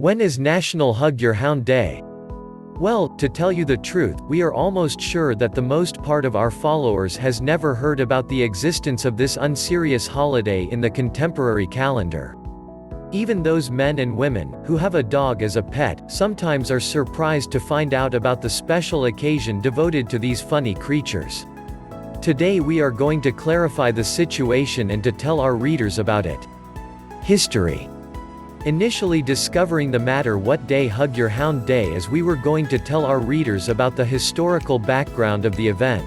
When is National Hug Your Hound Day? Well, to tell you the truth, we are almost sure that the most part of our followers has never heard about the existence of this unserious holiday in the contemporary calendar. Even those men and women, who have a dog as a pet, sometimes are surprised to find out about the special occasion devoted to these funny creatures. Today we are going to clarify the situation and to tell our readers about it. History. Initially discovering the matter what day Hug Your Hound Day is, we were going to tell our readers about the historical background of the event.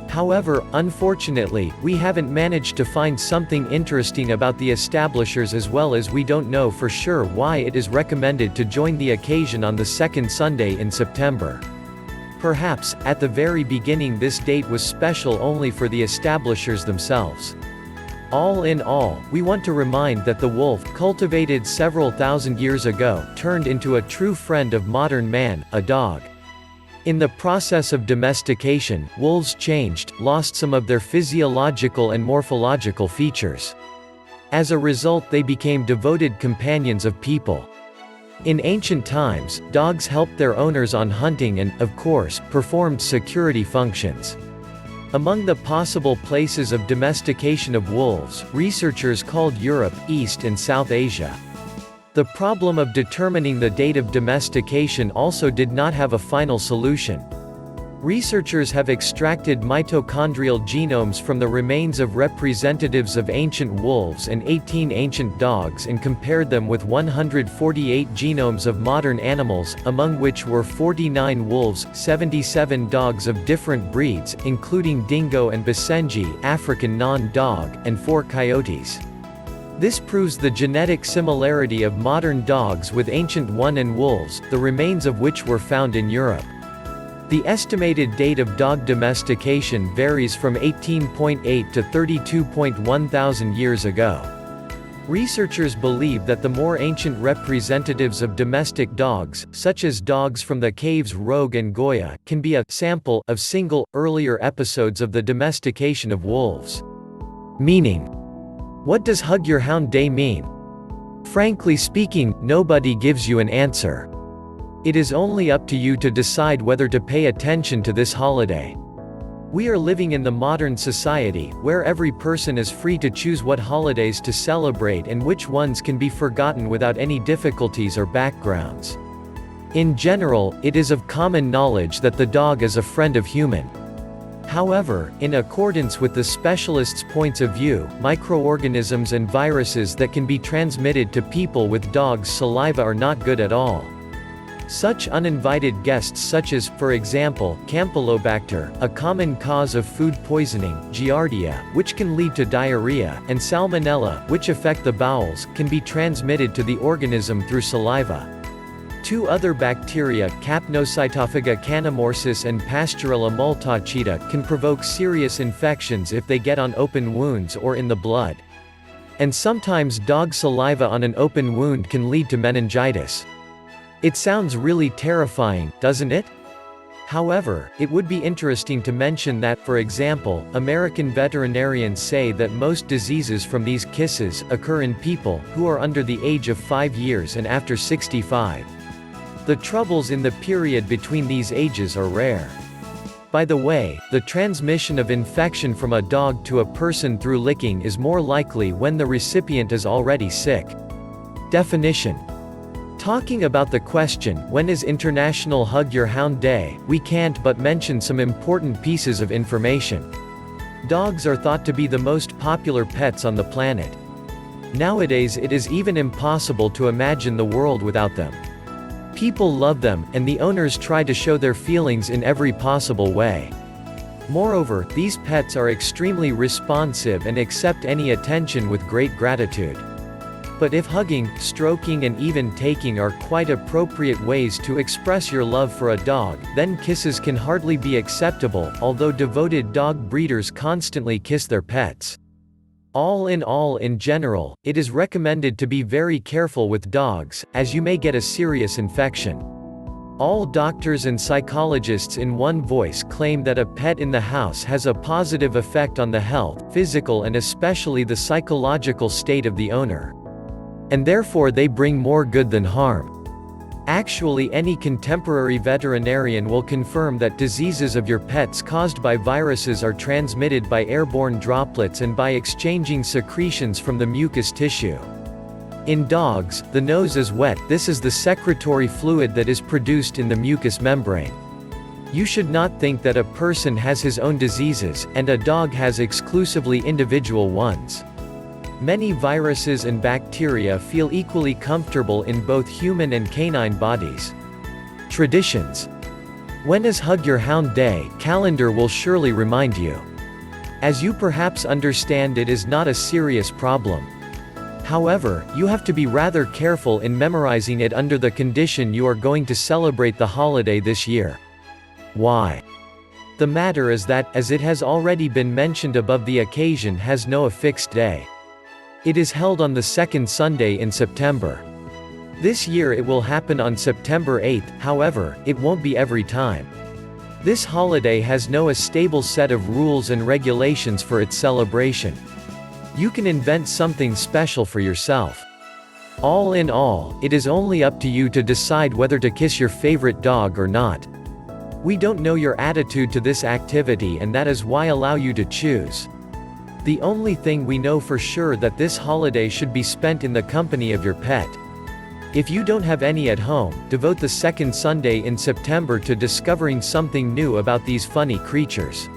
However, unfortunately, we haven't managed to find something interesting about the establishers, as well as we don't know for sure why it is recommended to join the occasion on the second Sunday in September. Perhaps, at the very beginning this date was special only for the establishers themselves. All in all, we want to remind that the wolf, cultivated several thousand years ago, turned into a true friend of modern man, a dog. In the process of domestication, wolves changed, lost some of their physiological and morphological features. As a result, they became devoted companions of people. In ancient times, dogs helped their owners on hunting and, of course, performed security functions. Among the possible places of domestication of wolves, researchers called Europe, East and South Asia. The problem of determining the date of domestication also did not have a final solution. Researchers have extracted mitochondrial genomes from the remains of representatives of ancient wolves and 18 ancient dogs and compared them with 148 genomes of modern animals, among which were 49 wolves, 77 dogs of different breeds, including dingo and basenji, African non-dog, and 4 coyotes. This proves the genetic similarity of modern dogs with ancient one and wolves, the remains of which were found in Europe. The estimated date of dog domestication varies from 18.8 to 32.1 thousand years ago. Researchers believe that the more ancient representatives of domestic dogs, such as dogs from the caves Rogue and Goya, can be a sample of single, earlier episodes of the domestication of wolves. Meaning. What does Hug Your Hound Day mean? Frankly speaking, nobody gives you an answer. It is only up to you to decide whether to pay attention to this holiday. We are living in the modern society, where every person is free to choose what holidays to celebrate and which ones can be forgotten without any difficulties or backgrounds. In general, it is of common knowledge that the dog is a friend of human. However, in accordance with the specialists' points of view, microorganisms and viruses that can be transmitted to people with dogs' saliva are not good at all. Such uninvited guests such as, for example, Campylobacter, a common cause of food poisoning, Giardia, which can lead to diarrhea, and Salmonella, which affect the bowels, can be transmitted to the organism through saliva. 2 other bacteria, Capnocytophaga canamorsis and Pasteurella multocida, can provoke serious infections if they get on open wounds or in the blood. And sometimes dog saliva on an open wound can lead to meningitis. It sounds really terrifying, doesn't it? However, it would be interesting to mention that, for example, American veterinarians say that most diseases from these kisses occur in people who are under the age of 5 years and after 65. The troubles in the period between these ages are rare. By the way, the transmission of infection from a dog to a person through licking is more likely when the recipient is already sick. Definition. Talking about the question, when is International Hug Your Hound Day, we can't but mention some important pieces of information. Dogs are thought to be the most popular pets on the planet. Nowadays it is even impossible to imagine the world without them. People love them, and the owners try to show their feelings in every possible way. Moreover, these pets are extremely responsive and accept any attention with great gratitude. But if hugging, stroking and even taking are quite appropriate ways to express your love for a dog, then kisses can hardly be acceptable, although devoted dog breeders constantly kiss their pets. All in general, it is recommended to be very careful with dogs, as you may get a serious infection. All doctors and psychologists in one voice claim that a pet in the house has a positive effect on the health, physical and especially the psychological state of the owner. And therefore they bring more good than harm. Actually, any contemporary veterinarian will confirm that diseases of your pets caused by viruses are transmitted by airborne droplets and by exchanging secretions from the mucous tissue. In dogs, the nose is wet. This is the secretory fluid that is produced in the mucous membrane. You should not think that a person has his own diseases, and a dog has exclusively individual ones. Many viruses and bacteria feel equally comfortable in both human and canine bodies. Traditions. When is Hug Your Hound Day? Calendar will surely remind you. As you perhaps understand, it is not a serious problem. However, you have to be rather careful in memorizing it under the condition you are going to celebrate the holiday this year. Why? The matter is that, as it has already been mentioned above, the occasion has no affixed day. It is held on the second Sunday in September. This year it will happen on September 8th, however, it won't be every time. This holiday has no stable set of rules and regulations for its celebration. You can invent something special for yourself. All in all, it is only up to you to decide whether to kiss your favorite dog or not. We don't know your attitude to this activity, and that is why allow you to choose. The only thing we know for sure that this holiday should be spent in the company of your pet. If you don't have any at home, devote the second Sunday in September to discovering something new about these funny creatures.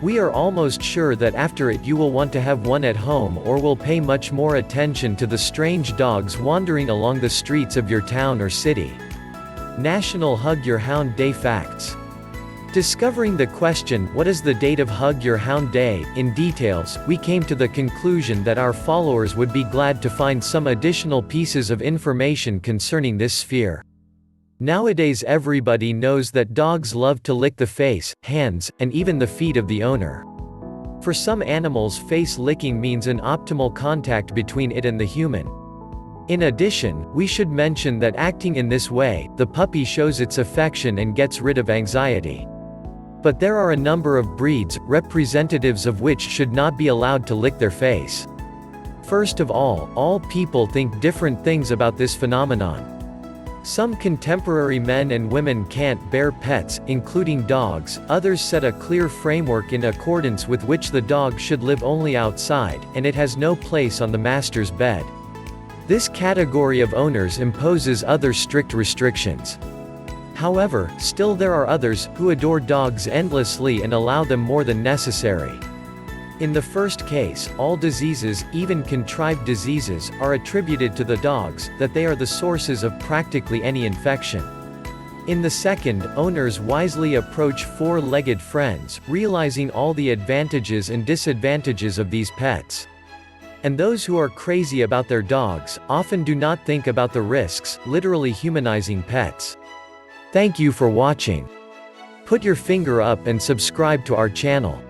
We are almost sure that after it you will want to have one at home, or will pay much more attention to the strange dogs wandering along the streets of your town or city. National Hug Your Hound Day Facts. Discovering the question, what is the date of Hug Your Hound Day, in details, we came to the conclusion that our followers would be glad to find some additional pieces of information concerning this sphere. Nowadays everybody knows that dogs love to lick the face, hands, and even the feet of the owner. For some animals, face licking means an optimal contact between it and the human. In addition, we should mention that acting in this way, the puppy shows its affection and gets rid of anxiety. But there are a number of breeds, representatives of which should not be allowed to lick their face. First of all people think different things about this phenomenon. Some contemporary men and women can't bear pets, including dogs, others set a clear framework in accordance with which the dog should live only outside, and it has no place on the master's bed. This category of owners imposes other strict restrictions. However, still there are others, who adore dogs endlessly and allow them more than necessary. In the first case, all diseases, even contrived diseases, are attributed to the dogs, that they are the sources of practically any infection. In the second, owners wisely approach four-legged friends, realizing all the advantages and disadvantages of these pets. And those who are crazy about their dogs, often do not think about the risks, literally humanizing pets. Thank you for watching. Put your finger up and subscribe to our channel.